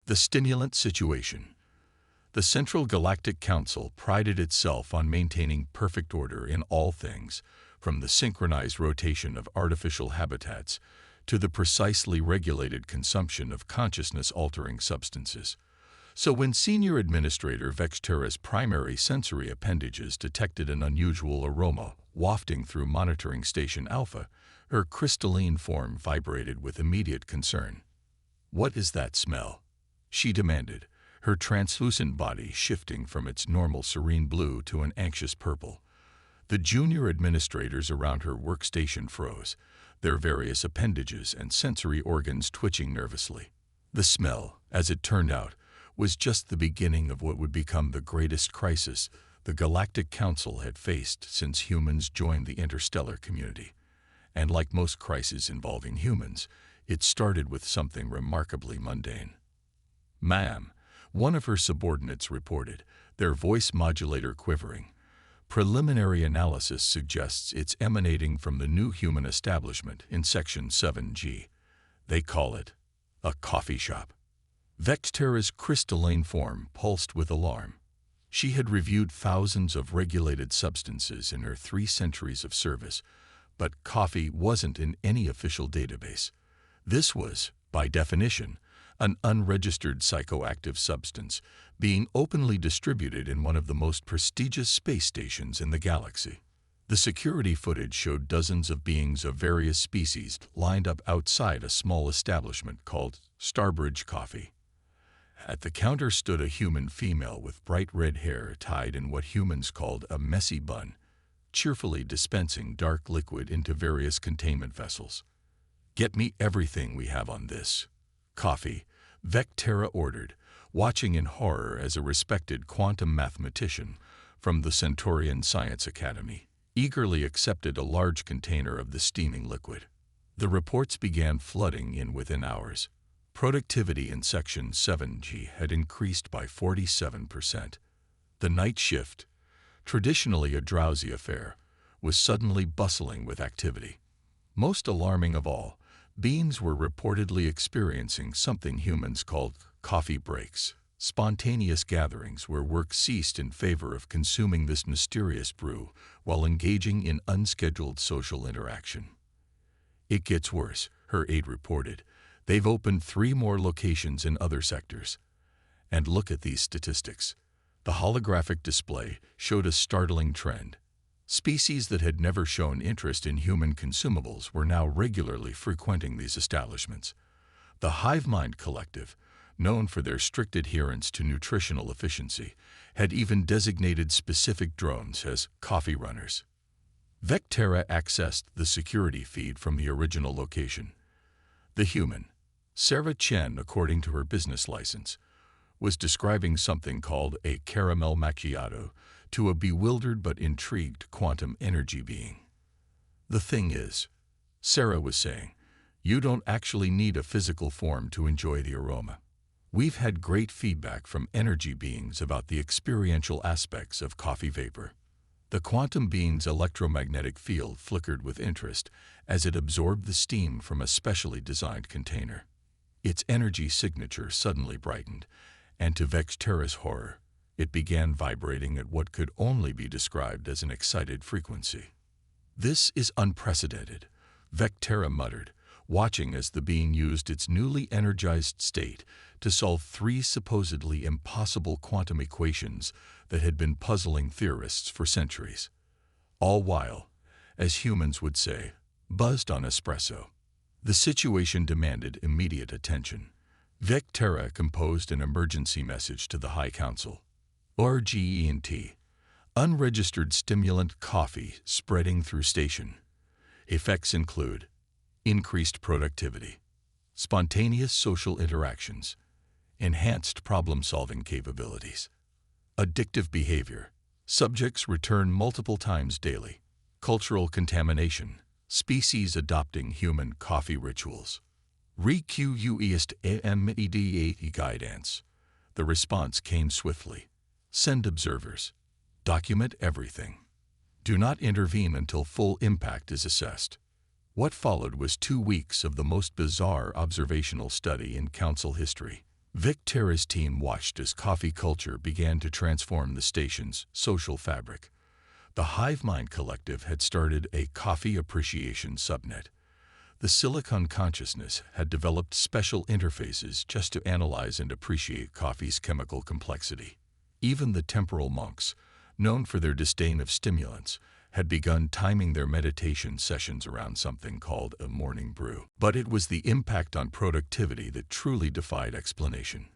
The stimulant situation. The Central Galactic Council prided itself on maintaining perfect order in all things, from the synchronized rotation of artificial habitats to the precisely regulated consumption of consciousness-altering substances. So when Senior Administrator Vectera's primary sensory appendages detected an unusual aroma wafting through Monitoring Station Alpha, her crystalline form vibrated with immediate concern. "What is that smell?" she demanded, her translucent body shifting from its normal serene blue to an anxious purple. The junior administrators around her workstation froze, their various appendages and sensory organs twitching nervously. The smell, as it turned out, was just the beginning of what would become the greatest crisis the Galactic Council had faced since humans joined the interstellar community. And like most crises involving humans, it started with something remarkably mundane. "Ma'am," one of her subordinates reported, their voice modulator quivering. "Preliminary analysis suggests it's emanating from the new human establishment in Section 7G. They call it a coffee shop." Vectera's crystalline form pulsed with alarm. She had reviewed thousands of regulated substances in her 3 centuries of service, but coffee wasn't in any official database. This was, by definition, an unregistered psychoactive substance being openly distributed in one of the most prestigious space stations in the galaxy. The security footage showed dozens of beings of various species lined up outside a small establishment called Starbridge Coffee. At the counter stood a human female with bright red hair tied in what humans called a messy bun, cheerfully dispensing dark liquid into various containment vessels. "Get me everything we have on this coffee," Vectera ordered, watching in horror as a respected quantum mathematician from the Centaurian Science Academy eagerly accepted a large container of the steaming liquid. The reports began flooding in within hours. Productivity in Section 7G had increased by 47%. The night shift, traditionally a drowsy affair, was suddenly bustling with activity. Most alarming of all, beings were reportedly experiencing something humans called coffee breaks, spontaneous gatherings where work ceased in favor of consuming this mysterious brew while engaging in unscheduled social interaction. "It gets worse," her aide reported. "They've opened 3 more locations in other sectors. And look at these statistics." The holographic display showed a startling trend. Species that had never shown interest in human consumables were now regularly frequenting these establishments. The Hive Mind Collective, known for their strict adherence to nutritional efficiency, had even designated specific drones as coffee runners. Vectera accessed the security feed from the original location. The human, Sarah Chen, according to her business license, was describing something called a caramel macchiato to a bewildered but intrigued quantum energy being. "The thing is," Sarah was saying, "you don't actually need a physical form to enjoy the aroma. We've had great feedback from energy beings about the experiential aspects of coffee vapor." The quantum being's electromagnetic field flickered with interest as it absorbed the steam from a specially designed container. Its energy signature suddenly brightened, and to Vectera's horror, it began vibrating at what could only be described as an excited frequency. "This is unprecedented," Vectera muttered, watching as the being used its newly energized state to solve 3 supposedly impossible quantum equations that had been puzzling theorists for centuries. All while, as humans would say, buzzed on espresso. The situation demanded immediate attention. Vectera composed an emergency message to the High Council. "Urgent. Unregistered stimulant coffee spreading through station. Effects include increased productivity, spontaneous social interactions, enhanced problem-solving capabilities, addictive behavior, subjects return multiple times daily, cultural contamination, species adopting human coffee rituals. Request immediate guidance." The response came swiftly. "Send observers. Document everything. Do not intervene until full impact is assessed." What followed was 2 weeks of the most bizarre observational study in Council history. Vectera's team watched as coffee culture began to transform the station's social fabric. The Hive Mind Collective had started a coffee appreciation subnet. The Silicon Consciousness had developed special interfaces just to analyze and appreciate coffee's chemical complexity. Even the temporal monks, known for their disdain of stimulants, had begun timing their meditation sessions around something called a morning brew. But it was the impact on productivity that truly defied explanation.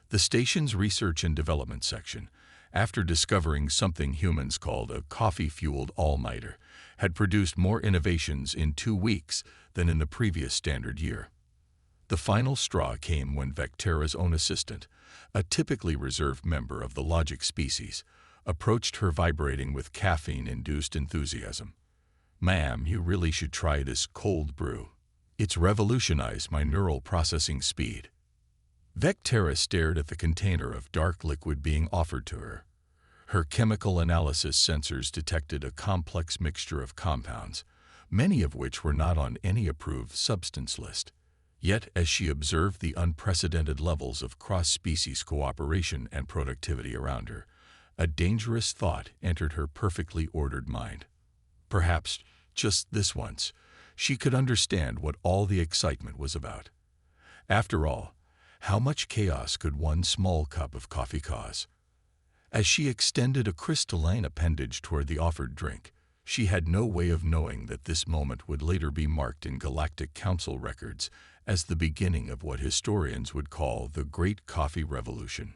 The station's research and development section, after discovering something humans called a coffee-fueled all-nighter, had produced more innovations in 2 weeks than in the previous standard year. The final straw came when Vectera's own assistant, a typically reserved member of the logic species, approached her vibrating with caffeine-induced enthusiasm. "Ma'am, you really should try this cold brew. It's revolutionized my neural processing speed." Vectera stared at the container of dark liquid being offered to her. Her chemical analysis sensors detected a complex mixture of compounds, many of which were not on any approved substance list. Yet, as she observed the unprecedented levels of cross-species cooperation and productivity around her, a dangerous thought entered her perfectly ordered mind. Perhaps, just this once, she could understand what all the excitement was about. After all, how much chaos could one small cup of coffee cause? As she extended a crystalline appendage toward the offered drink, she had no way of knowing that this moment would later be marked in Galactic Council records as the beginning of what historians would call the Great Coffee Revolution,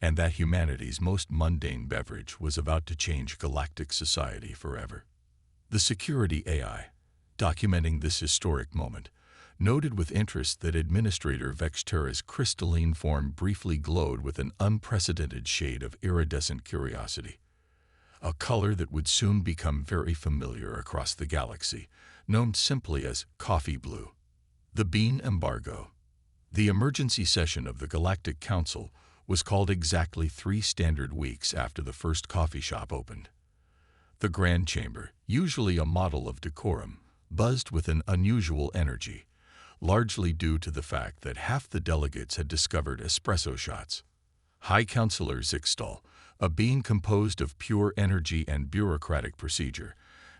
and that humanity's most mundane beverage was about to change galactic society forever. The security AI, documenting this historic moment, noted with interest that Administrator Vectera's crystalline form briefly glowed with an unprecedented shade of iridescent curiosity, a color that would soon become very familiar across the galaxy, known simply as coffee blue. The Bean Embargo. The emergency session of the Galactic Council was called exactly 3 standard weeks after the first coffee shop opened. The Grand Chamber, usually a model of decorum, buzzed with an unusual energy, largely due to the fact that half the delegates had discovered espresso shots. High Counselor Zixtal, a being composed of pure energy and bureaucratic procedure,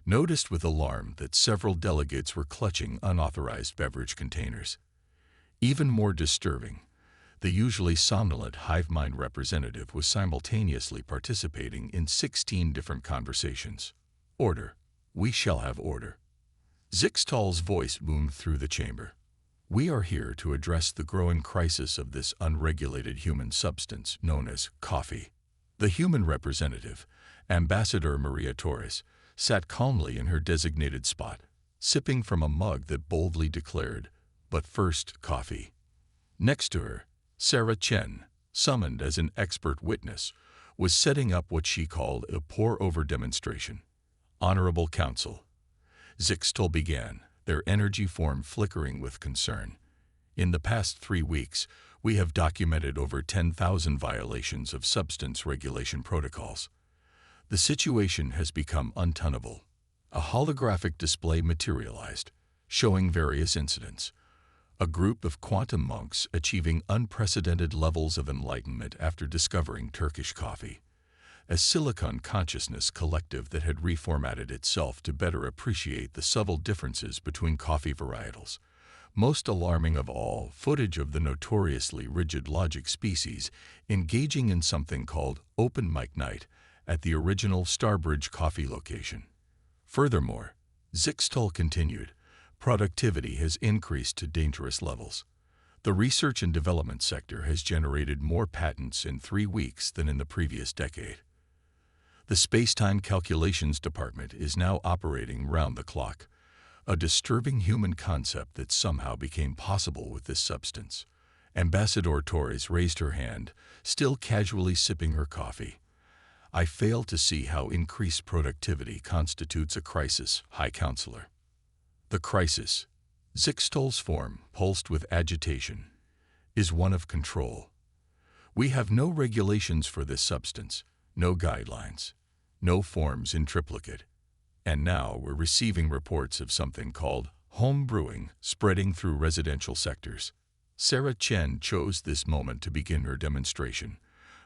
noticed with alarm that several delegates were clutching unauthorized beverage containers. Even more disturbing, the usually somnolent hive mind representative was simultaneously participating in 16 different conversations. "Order. We shall have order." Zixtal's voice boomed through the chamber. "We are here to address the growing crisis of this unregulated human substance known as coffee." The human representative, Ambassador Maria Torres, sat calmly in her designated spot, sipping from a mug that boldly declared, "But first, coffee." Next to her, Sarah Chen, summoned as an expert witness, was setting up what she called a pour-over demonstration. "Honorable Council." Zixtal began, their energy form flickering with concern. "In the past 3 weeks, we have documented over 10,000 violations of substance regulation protocols. The situation has become untenable." A holographic display materialized, showing various incidents. A group of quantum monks achieving unprecedented levels of enlightenment after discovering Turkish coffee. A Silicon Consciousness collective that had reformatted itself to better appreciate the subtle differences between coffee varietals. Most alarming of all, footage of the notoriously rigid logic species engaging in something called open mic night at the original Starbridge coffee location. Furthermore, Zixtal continued, productivity has increased to dangerous levels. The research and development sector has generated more patents in 3 weeks than in the previous decade. The Space-Time Calculations Department is now operating round the clock, a disturbing human concept that somehow became possible with this substance. Ambassador Torres raised her hand, still casually sipping her coffee. "I fail to see how increased productivity constitutes a crisis, High Counselor." The crisis, Zixtal's form pulsed with agitation, is one of control. We have no regulations for this substance, no guidelines, no forms in triplicate. And now we're receiving reports of something called home brewing spreading through residential sectors. Sarah Chen chose this moment to begin her demonstration,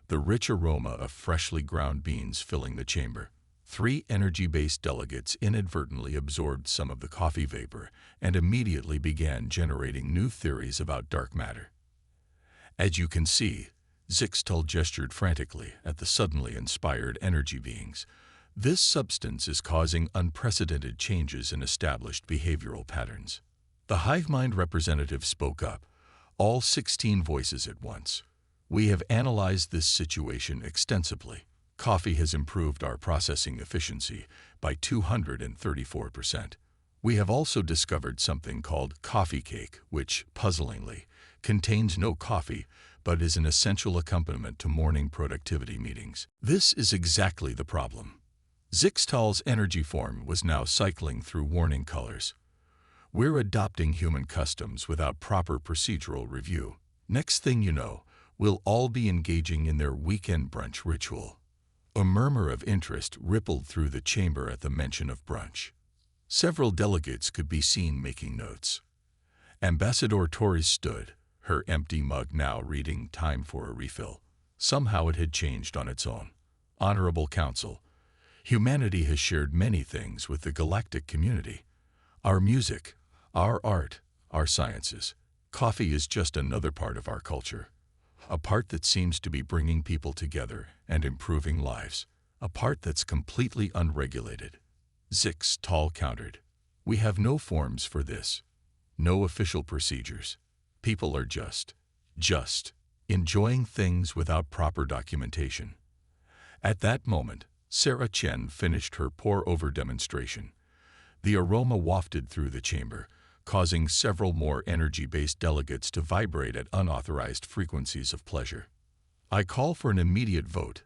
the rich aroma of freshly ground beans filling the chamber. 3 energy-based delegates inadvertently absorbed some of the coffee vapor and immediately began generating new theories about dark matter. As you can see, Zixtal gestured frantically at the suddenly inspired energy beings. This substance is causing unprecedented changes in established behavioral patterns. The hive mind representative spoke up, all 16 voices at once. We have analyzed this situation extensively. Coffee has improved our processing efficiency by 234%. We have also discovered something called coffee cake, which, puzzlingly, contains no coffee but is an essential accompaniment to morning productivity meetings. This is exactly the problem. Zixtal's energy form was now cycling through warning colors. We're adopting human customs without proper procedural review. Next thing you know, we'll all be engaging in their weekend brunch ritual. A murmur of interest rippled through the chamber at the mention of brunch. Several delegates could be seen making notes. Ambassador Torres stood, her empty mug now reading time for a refill. Somehow it had changed on its own. Honorable Council, humanity has shared many things with the galactic community. Our music, our art, our sciences. Coffee is just another part of our culture. A part that seems to be bringing people together and improving lives. A part that's completely unregulated. Zixtal countered. We have no forms for this. No official procedures. People are just enjoying things without proper documentation. At that moment, Sarah Chen finished her pour-over demonstration. The aroma wafted through the chamber, causing several more energy-based delegates to vibrate at unauthorized frequencies of pleasure. I call for an immediate vote,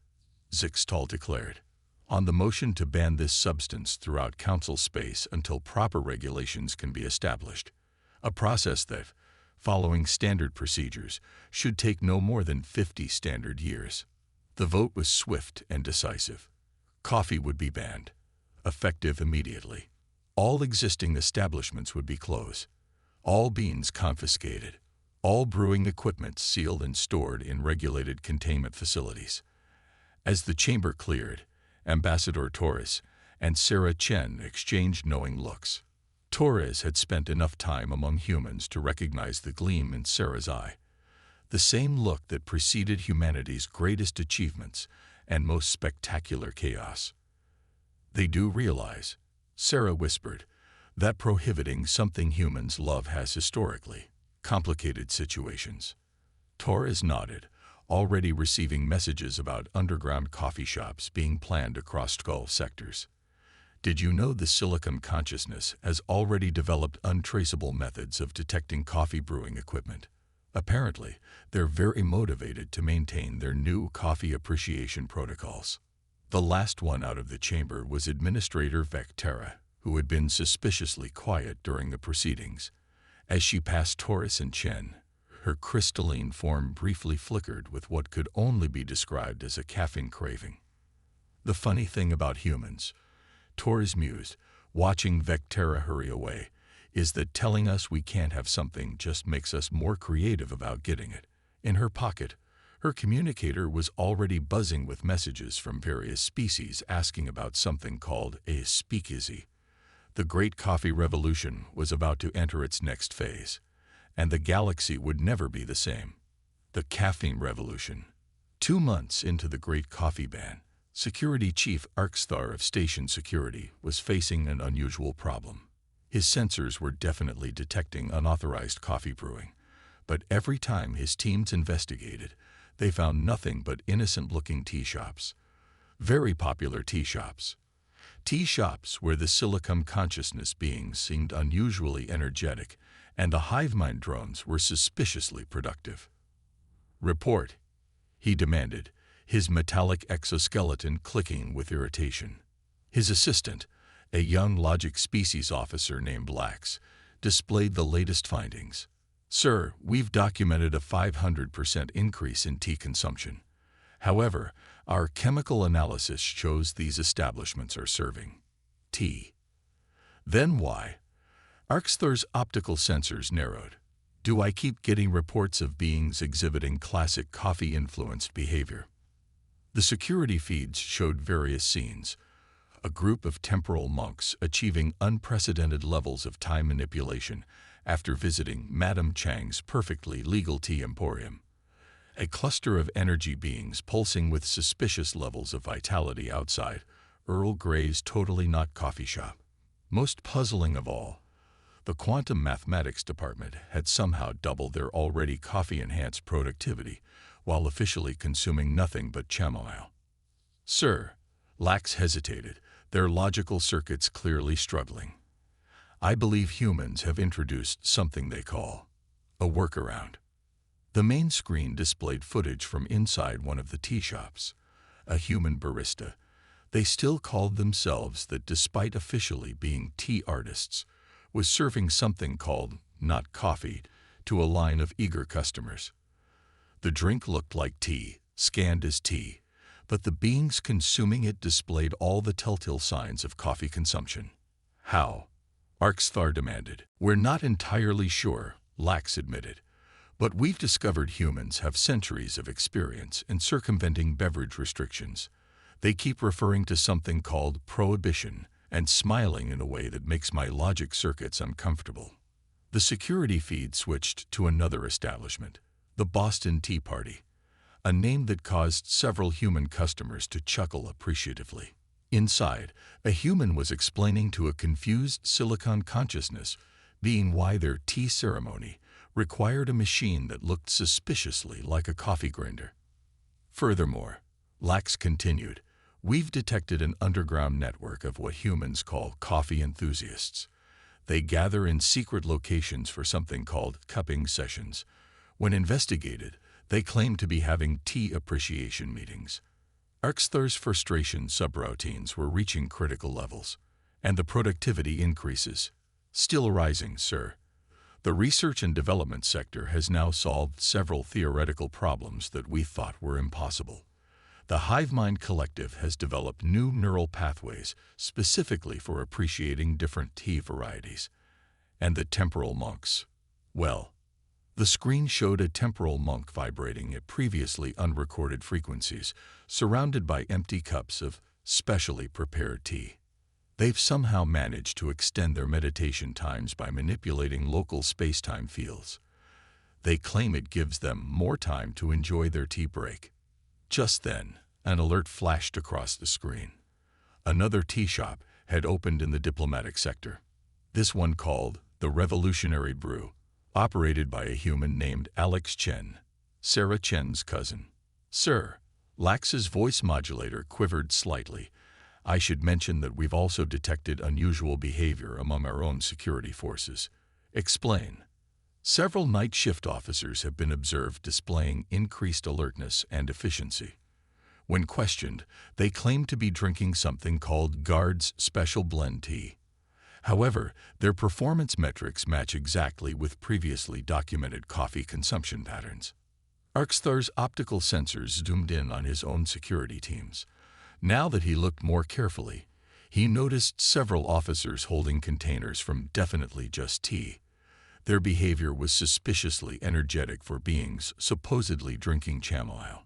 Zixtal declared, on the motion to ban this substance throughout council space until proper regulations can be established, a process that, following standard procedures, should take no more than 50 standard years. The vote was swift and decisive. Coffee would be banned, effective immediately. All existing establishments would be closed, all beans confiscated, all brewing equipment sealed and stored in regulated containment facilities. As the chamber cleared, Ambassador Torres and Sarah Chen exchanged knowing looks. Torres had spent enough time among humans to recognize the gleam in Sarah's eye, the same look that preceded humanity's greatest achievements and most spectacular chaos. They do realize, Sarah whispered, that prohibiting something humans love has historically complicated situations. Torres nodded, already receiving messages about underground coffee shops being planned across Skull sectors. Did you know the Silicon consciousness has already developed untraceable methods of detecting coffee brewing equipment? Apparently, they're very motivated to maintain their new coffee appreciation protocols. The last one out of the chamber was Administrator Vectera, who had been suspiciously quiet during the proceedings. As she passed Torres and Chen, her crystalline form briefly flickered with what could only be described as a caffeine craving. The funny thing about humans, Torres mused, watching Vectera hurry away, is that telling us we can't have something just makes us more creative about getting it. In her pocket, her communicator was already buzzing with messages from various species asking about something called a speakeasy. The Great Coffee Revolution was about to enter its next phase, and the galaxy would never be the same. The Caffeine Revolution. 2 months into the Great Coffee Ban, Security Chief Arksthar of Station Security was facing an unusual problem. His sensors were definitely detecting unauthorized coffee brewing, but every time his teams investigated, they found nothing but innocent-looking tea shops. Very popular tea shops. Tea shops where the Silicon consciousness beings seemed unusually energetic and the hive mind drones were suspiciously productive. Report, he demanded, his metallic exoskeleton clicking with irritation. His assistant, a young logic species officer named Lax, displayed the latest findings. Sir, we've documented a 500% increase in tea consumption. However, our chemical analysis shows these establishments are serving tea. Then why? Arksthar's optical sensors narrowed. Do I keep getting reports of beings exhibiting classic coffee-influenced behavior? The security feeds showed various scenes. A group of temporal monks achieving unprecedented levels of time manipulation after visiting Madame Chang's perfectly legal tea emporium. A cluster of energy beings pulsing with suspicious levels of vitality outside Earl Grey's totally not coffee shop. Most puzzling of all, the quantum mathematics department had somehow doubled their already coffee-enhanced productivity while officially consuming nothing but chamomile. Sir, Lax hesitated, their logical circuits clearly struggling. I believe humans have introduced something they call a workaround. The main screen displayed footage from inside one of the tea shops. A human barista. They still called themselves that despite officially being tea artists, was serving something called not coffee to a line of eager customers. The drink looked like tea, scanned as tea, but the beings consuming it displayed all the telltale signs of coffee consumption. How? Arxthar demanded. We're not entirely sure, Lax admitted, but we've discovered humans have centuries of experience in circumventing beverage restrictions. They keep referring to something called prohibition and smiling in a way that makes my logic circuits uncomfortable. The security feed switched to another establishment, the Boston Tea Party, a name that caused several human customers to chuckle appreciatively. Inside, a human was explaining to a confused silicon consciousness being why their tea ceremony required a machine that looked suspiciously like a coffee grinder. Furthermore, Lax continued, we've detected an underground network of what humans call coffee enthusiasts. They gather in secret locations for something called cupping sessions. When investigated, they claim to be having tea appreciation meetings. Arxthar's frustration subroutines were reaching critical levels, and the productivity increases. Still rising, sir. The research and development sector has now solved several theoretical problems that we thought were impossible. The HiveMind Collective has developed new neural pathways specifically for appreciating different tea varieties. And the temporal monks. Well, the screen showed a temporal monk vibrating at previously unrecorded frequencies, surrounded by empty cups of specially prepared tea. They've somehow managed to extend their meditation times by manipulating local space-time fields. They claim it gives them more time to enjoy their tea break. Just then, an alert flashed across the screen. Another tea shop had opened in the diplomatic sector. This one called the Revolutionary Brew, operated by a human named Alex Chen, Sarah Chen's cousin. Sir, Lax's voice modulator quivered slightly. I should mention that we've also detected unusual behavior among our own security forces. Explain. Several night shift officers have been observed displaying increased alertness and efficiency. When questioned, they claim to be drinking something called Guard's Special Blend Tea. However, their performance metrics match exactly with previously documented coffee consumption patterns. Arxthar's optical sensors zoomed in on his own security teams. Now that he looked more carefully, he noticed several officers holding containers from definitely just tea. Their behavior was suspiciously energetic for beings supposedly drinking chamomile.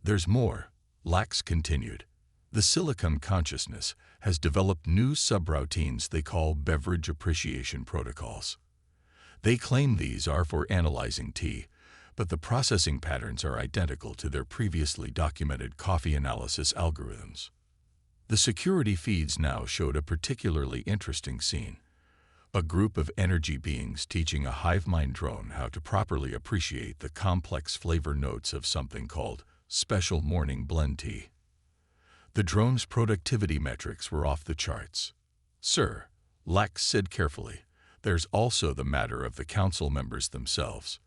There's more, Lax continued. The Silicon Consciousness has developed new subroutines they call beverage appreciation protocols. They claim these are for analyzing tea, but the processing patterns are identical to their previously documented coffee analysis algorithms. The security feeds now showed a particularly interesting scene. A group of energy beings teaching a HiveMind drone how to properly appreciate the complex flavor notes of something called Special Morning Blend Tea. The drone's productivity metrics were off the charts. Sir, Lax said carefully, there's also the matter of the council members themselves.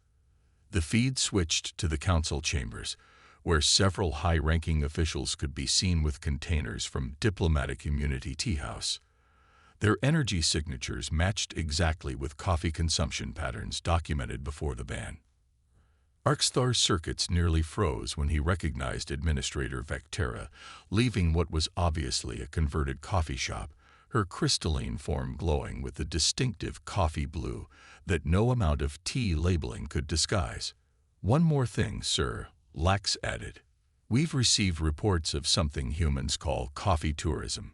The feed switched to the council chambers, where several high-ranking officials could be seen with containers from Diplomatic Immunity Tea House. Their energy signatures matched exactly with coffee consumption patterns documented before the ban. Arxthar's circuits nearly froze when he recognized Administrator Vectera leaving what was obviously a converted coffee shop, her crystalline form glowing with the distinctive coffee blue that no amount of tea labeling could disguise. "One more thing, sir," Lax added. "We've received reports of something humans call coffee tourism.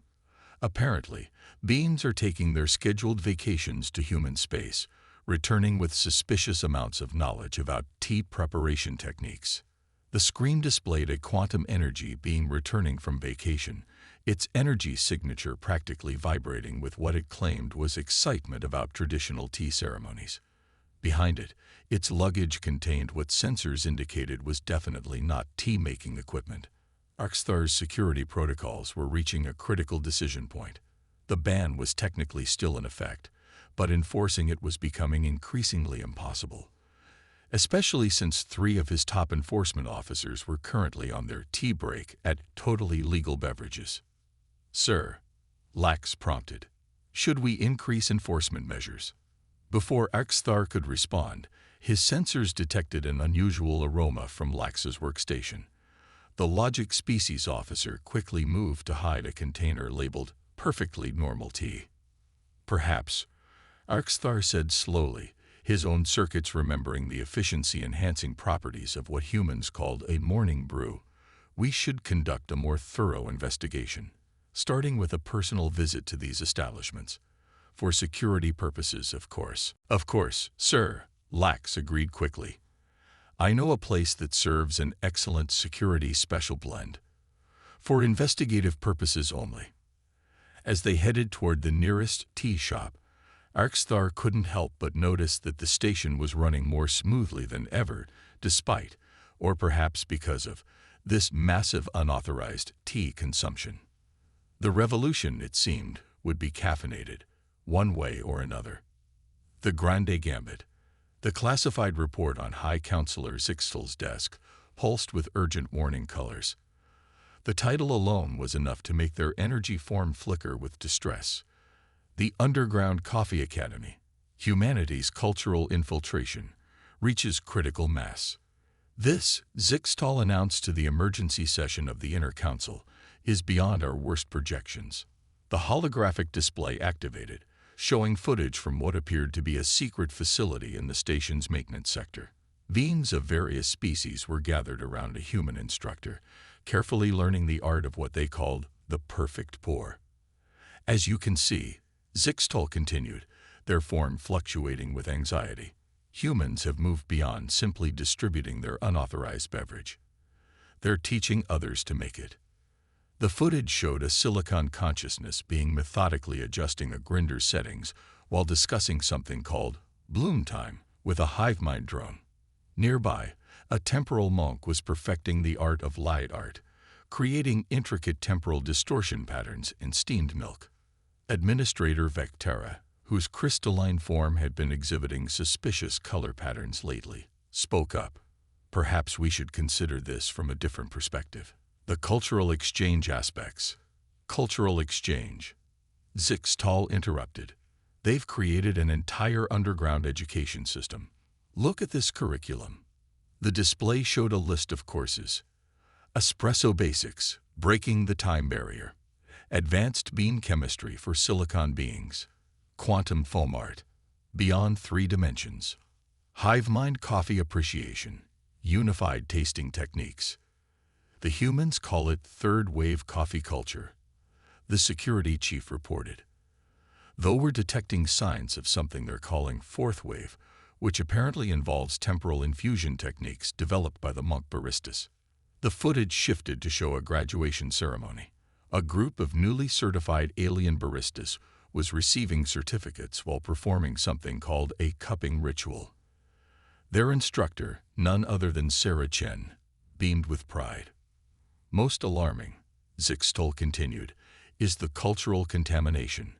Apparently, beings are taking their scheduled vacations to human space, returning with suspicious amounts of knowledge about tea preparation techniques." The screen displayed a quantum energy being returning from vacation, its energy signature practically vibrating with what it claimed was excitement about traditional tea ceremonies. Behind it, its luggage contained what sensors indicated was definitely not tea-making equipment. Arxthar's security protocols were reaching a critical decision point. The ban was technically still in effect, but enforcing it was becoming increasingly impossible, especially since 3 of his top enforcement officers were currently on their tea break at totally legal beverages. "Sir," Lax prompted, "should we increase enforcement measures?" Before Arxthar could respond, his sensors detected an unusual aroma from Lax's workstation. The Logic Species officer quickly moved to hide a container labeled "perfectly normal tea." "Perhaps," Arxthar said slowly, his own circuits remembering the efficiency-enhancing properties of what humans called a morning brew, "we should conduct a more thorough investigation, starting with a personal visit to these establishments. For security purposes, of course." "Of course, sir," Lax agreed quickly. "I know a place that serves an excellent security special blend. For investigative purposes only." As they headed toward the nearest tea shop, Arxthar couldn't help but notice that the station was running more smoothly than ever, despite, or perhaps because of, this massive unauthorized tea consumption. The revolution, it seemed, would be caffeinated, one way or another. The Grande Gambit, the classified report on High Counselor Zixtal's desk, pulsed with urgent warning colors. The title alone was enough to make their energy form flicker with distress. The Underground Coffee Academy, humanity's cultural infiltration, reaches critical mass. This, Zixtal announced to the emergency session of the Inner Council, is beyond our worst projections. The holographic display activated, showing footage from what appeared to be a secret facility in the station's maintenance sector. Beings of various species were gathered around a human instructor, carefully learning the art of what they called the perfect pour. "As you can see," Zixtal continued, their form fluctuating with anxiety, "humans have moved beyond simply distributing their unauthorized beverage. They're teaching others to make it." The footage showed a silicon consciousness being methodically adjusting a grinder's settings while discussing something called bloom time with a hive mind drone. Nearby, a temporal monk was perfecting the art of light art, creating intricate temporal distortion patterns in steamed milk. Administrator Vectera, whose crystalline form had been exhibiting suspicious color patterns lately, spoke up. "Perhaps we should consider this from a different perspective. The cultural exchange aspects." "Cultural exchange," Zixtal interrupted. "They've created an entire underground education system. Look at this curriculum." The display showed a list of courses. Espresso Basics, Breaking the Time Barrier. Advanced Beam Chemistry for Silicon Beings. Quantum Foam Art. Beyond 3 Dimensions. Hive Mind Coffee Appreciation. Unified Tasting Techniques. The humans call it third wave coffee culture, the security chief reported. Though we're detecting signs of something they're calling fourth wave, which apparently involves temporal infusion techniques developed by the monk baristas. The footage shifted to show a graduation ceremony. A group of newly certified alien baristas was receiving certificates while performing something called a cupping ritual. Their instructor, none other than Sarah Chen, beamed with pride. "Most alarming," Zixtal continued, "is the cultural contamination.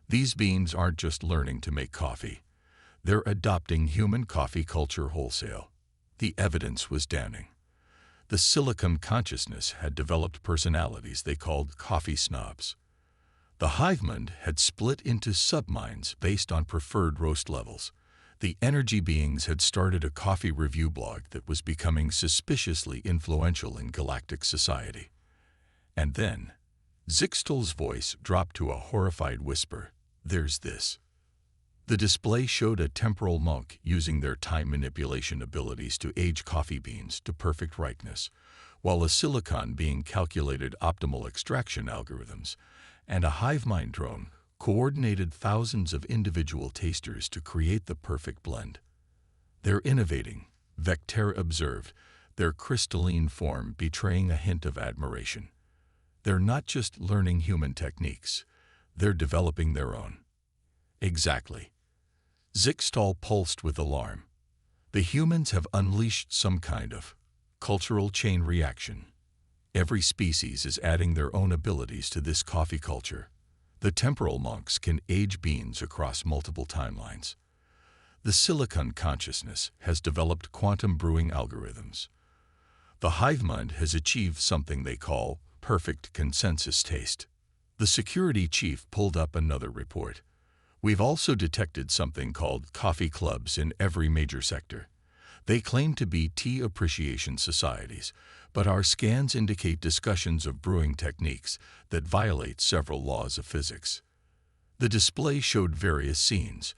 These beings aren't just learning to make coffee. They're adopting human coffee culture wholesale." The evidence was damning. The silicon consciousness had developed personalities they called coffee snobs. The hive mind had split into subminds based on preferred roast levels. The energy beings had started a coffee review blog that was becoming suspiciously influential in galactic society. And then, Zixtal's voice dropped to a horrified whisper. There's this. The display showed a temporal monk using their time manipulation abilities to age coffee beans to perfect ripeness, while a silicon being calculated optimal extraction algorithms, and a hive mind drone coordinated thousands of individual tasters to create the perfect blend. They're innovating, Vectera observed, their crystalline form betraying a hint of admiration. They're not just learning human techniques, they're developing their own. Exactly. Zixtal pulsed with alarm. The humans have unleashed some kind of cultural chain reaction. Every species is adding their own abilities to this coffee culture. The temporal monks can age beans across multiple timelines. The silicon consciousness has developed quantum brewing algorithms. The hive mind has achieved something they call perfect consensus taste. The security chief pulled up another report. We've also detected something called coffee clubs in every major sector. They claim to be tea appreciation societies, but our scans indicate discussions of brewing techniques that violate several laws of physics. The display showed various scenes.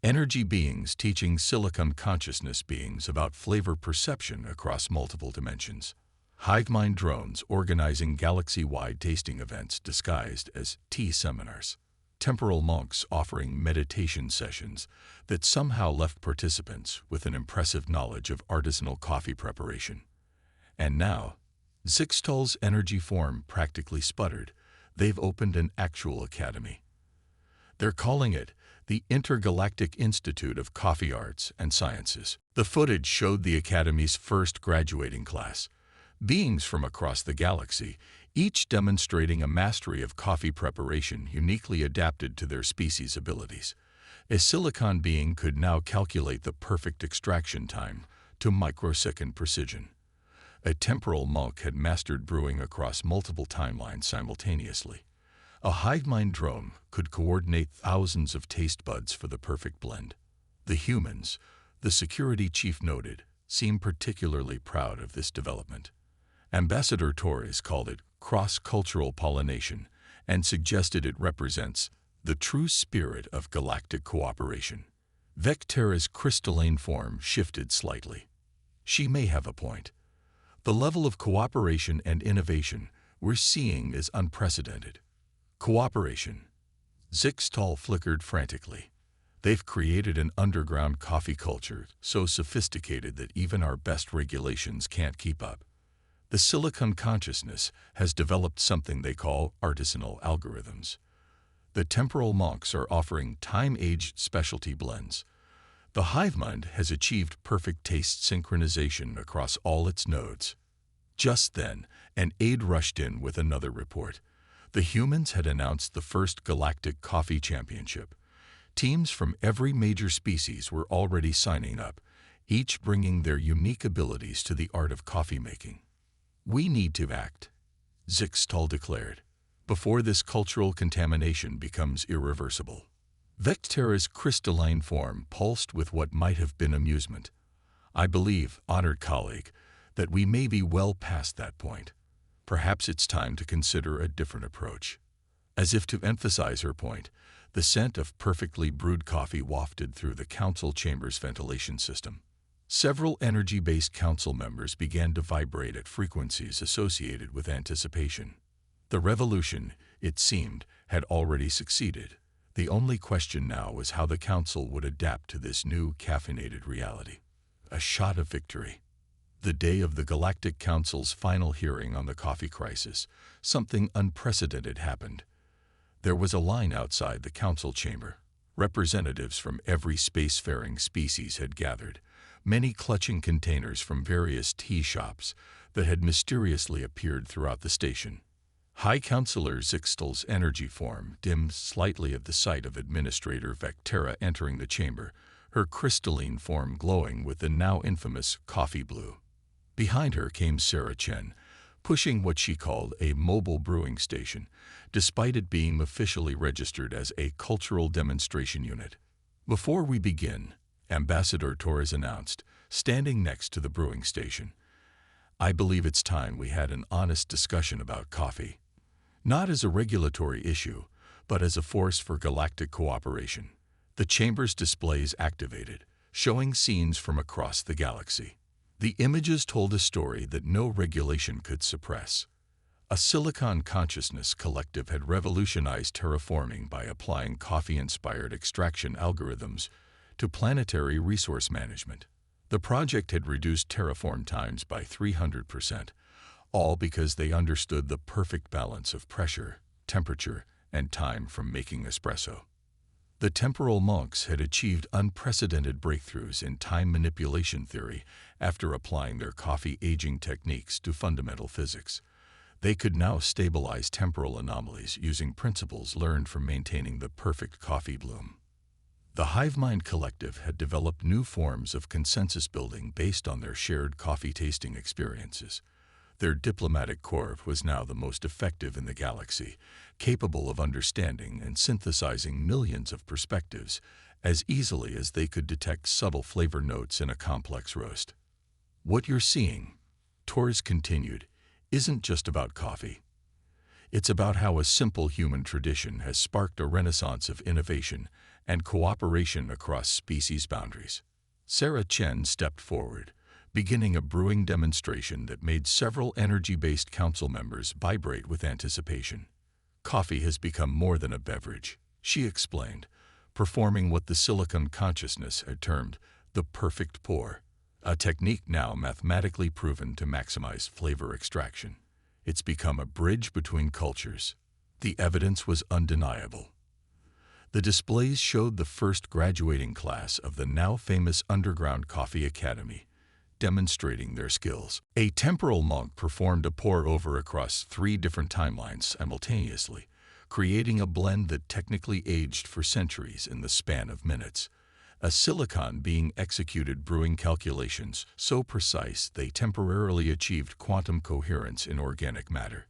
Energy beings teaching silicon consciousness beings about flavor perception across multiple dimensions. Hive mind drones organizing galaxy-wide tasting events disguised as tea seminars. Temporal monks offering meditation sessions that somehow left participants with an impressive knowledge of artisanal coffee preparation. And now, Zixtal's energy form practically sputtered. They've opened an actual academy. They're calling it the Intergalactic Institute of Coffee Arts and Sciences. The footage showed the academy's first graduating class, beings from across the galaxy, each demonstrating a mastery of coffee preparation uniquely adapted to their species' abilities. A silicon being could now calculate the perfect extraction time to microsecond precision. A temporal monk had mastered brewing across multiple timelines simultaneously. A hive mind drone could coordinate thousands of taste buds for the perfect blend. The humans, the security chief noted, seem particularly proud of this development. Ambassador Torres called it cross-cultural pollination and suggested it represents the true spirit of galactic cooperation. Vectera's crystalline form shifted slightly. She may have a point. The level of cooperation and innovation we're seeing is unprecedented. Cooperation. Zixtal flickered frantically. They've created an underground coffee culture so sophisticated that even our best regulations can't keep up. The silicon consciousness has developed something they call artisanal algorithms. The temporal monks are offering time-aged specialty blends. The hive mind has achieved perfect taste synchronization across all its nodes. Just then, an aide rushed in with another report. The humans had announced the first Galactic Coffee Championship. Teams from every major species were already signing up, each bringing their unique abilities to the art of coffee making. We need to act, Zixtal declared, before this cultural contamination becomes irreversible. Vectera's crystalline form pulsed with what might have been amusement. I believe, honored colleague, that we may be well past that point. Perhaps it's time to consider a different approach. As if to emphasize her point, the scent of perfectly brewed coffee wafted through the council chamber's ventilation system. Several energy-based council members began to vibrate at frequencies associated with anticipation. The revolution, it seemed, had already succeeded. The only question now was how the council would adapt to this new caffeinated reality. A shot of victory. The day of the Galactic Council's final hearing on the coffee crisis, something unprecedented happened. There was a line outside the council chamber. Representatives from every spacefaring species had gathered, many clutching containers from various tea shops that had mysteriously appeared throughout the station. High Counselor Zixtal's energy form dimmed slightly at the sight of Administrator Vectera entering the chamber, her crystalline form glowing with the now infamous coffee blue. Behind her came Sarah Chen, pushing what she called a mobile brewing station, despite it being officially registered as a cultural demonstration unit. Before we begin, Ambassador Torres announced, standing next to the brewing station, I believe it's time we had an honest discussion about coffee. not as a regulatory issue, but as a force for galactic cooperation. The chamber's displays activated, showing scenes from across the galaxy. The images told a story that no regulation could suppress. A silicon consciousness collective had revolutionized terraforming by applying coffee-inspired extraction algorithms to planetary resource management. The project had reduced terraform times by 300%, all because they understood the perfect balance of pressure, temperature, and time from making espresso. The temporal monks had achieved unprecedented breakthroughs in time manipulation theory after applying their coffee aging techniques to fundamental physics. They could now stabilize temporal anomalies using principles learned from maintaining the perfect coffee bloom. The HiveMind Collective had developed new forms of consensus building based on their shared coffee tasting experiences. Their diplomatic corps was now the most effective in the galaxy, capable of understanding and synthesizing millions of perspectives as easily as they could detect subtle flavor notes in a complex roast. What you're seeing, Torres continued, isn't just about coffee. It's about how a simple human tradition has sparked a renaissance of innovation and cooperation across species boundaries. Sarah Chen stepped forward, beginning a brewing demonstration that made several energy-based council members vibrate with anticipation. Coffee has become more than a beverage, she explained, performing what the silicon consciousness had termed the perfect pour, a technique now mathematically proven to maximize flavor extraction. It's become a bridge between cultures. The evidence was undeniable. The displays showed the first graduating class of the now famous Underground Coffee Academy, demonstrating their skills. A temporal monk performed a pour-over across 3 different timelines simultaneously, creating a blend that technically aged for centuries in the span of minutes. A silicon being executed brewing calculations so precise they temporarily achieved quantum coherence in organic matter.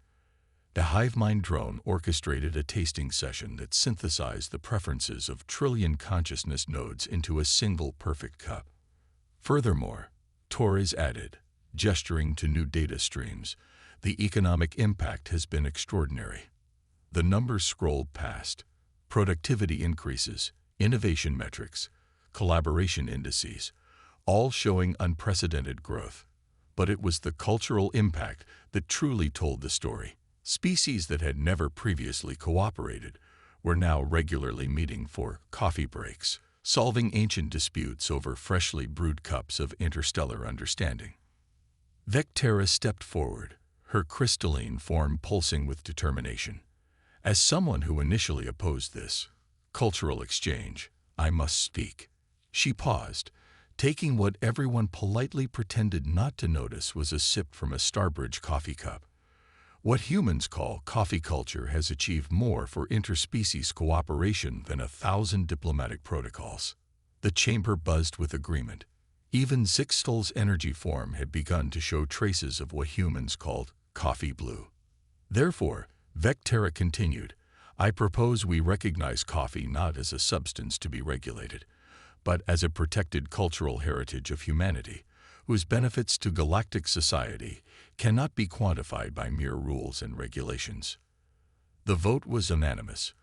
The HiveMind drone orchestrated a tasting session that synthesized the preferences of trillion consciousness nodes into a single perfect cup. Furthermore, Torres added, gesturing to new data streams, the economic impact has been extraordinary. The numbers scrolled past: productivity increases, innovation metrics, collaboration indices, all showing unprecedented growth. But it was the cultural impact that truly told the story. Species that had never previously cooperated were now regularly meeting for coffee breaks, solving ancient disputes over freshly brewed cups of interstellar understanding. Vectera stepped forward, her crystalline form pulsing with determination. As someone who initially opposed this cultural exchange, I must speak. She paused, taking what everyone politely pretended not to notice was a sip from a Starbridge coffee cup. What humans call coffee culture has achieved more for interspecies cooperation than 1,000 diplomatic protocols. The chamber buzzed with agreement. Even Zixtal's energy form had begun to show traces of what humans called coffee blue. Therefore, Vectera continued, I propose we recognize coffee not as a substance to be regulated, but as a protected cultural heritage of humanity, whose benefits to galactic society cannot be quantified by mere rules and regulations. The vote was unanimous,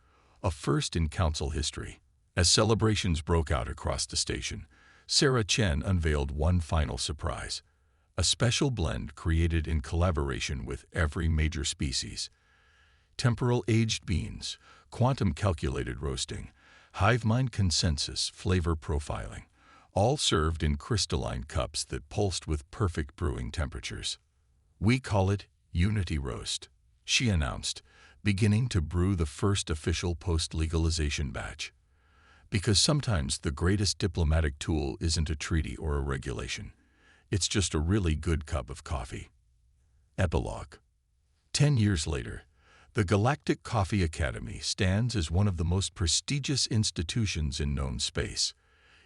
a first in council history. As celebrations broke out across the station, Sarah Chen unveiled one final surprise: a special blend created in collaboration with every major species. Temporal aged beans, quantum calculated roasting, HiveMind consensus flavor profiling, all served in crystalline cups that pulsed with perfect brewing temperatures. We call it Unity Roast, she announced, beginning to brew the first official post-legalization batch. Because sometimes the greatest diplomatic tool isn't a treaty or a regulation. It's just a really good cup of coffee. Epilogue. 10 years later, the Galactic Coffee Academy stands as one of the most prestigious institutions in known space.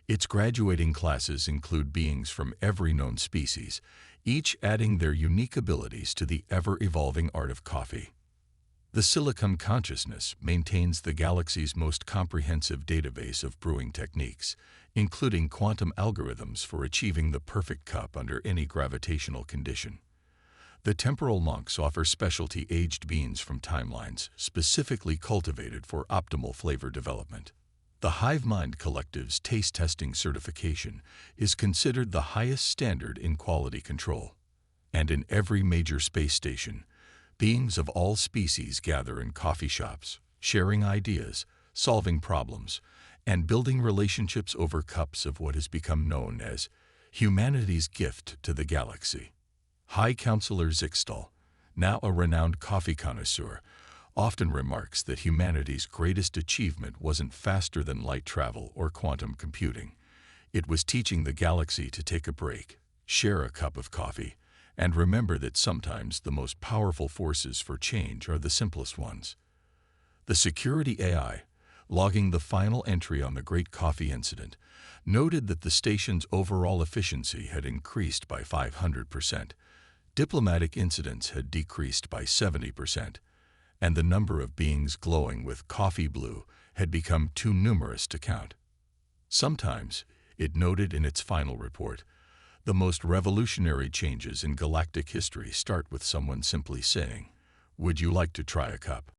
Its graduating classes include beings from every known species, each adding their unique abilities to the ever-evolving art of coffee. The Silicon Consciousness maintains the galaxy's most comprehensive database of brewing techniques, including quantum algorithms for achieving the perfect cup under any gravitational condition. The temporal monks offer specialty aged beans from timelines specifically cultivated for optimal flavor development. The Hive Mind Collective's taste testing certification is considered the highest standard in quality control. And in every major space station, beings of all species gather in coffee shops, sharing ideas, solving problems, and building relationships over cups of what has become known as humanity's gift to the galaxy. High Counselor Zixtal, now a renowned coffee connoisseur, often remarks that humanity's greatest achievement wasn't faster than light travel or quantum computing. It was teaching the galaxy to take a break, share a cup of coffee, and remember that sometimes the most powerful forces for change are the simplest ones. The security AI, logging the final entry on the Great Coffee Incident, noted that the station's overall efficiency had increased by 500%, diplomatic incidents had decreased by 70%, and the number of beings glowing with coffee blue had become too numerous to count. Sometimes, it noted in its final report, the most revolutionary changes in galactic history start with someone simply saying, "Would you like to try a cup?"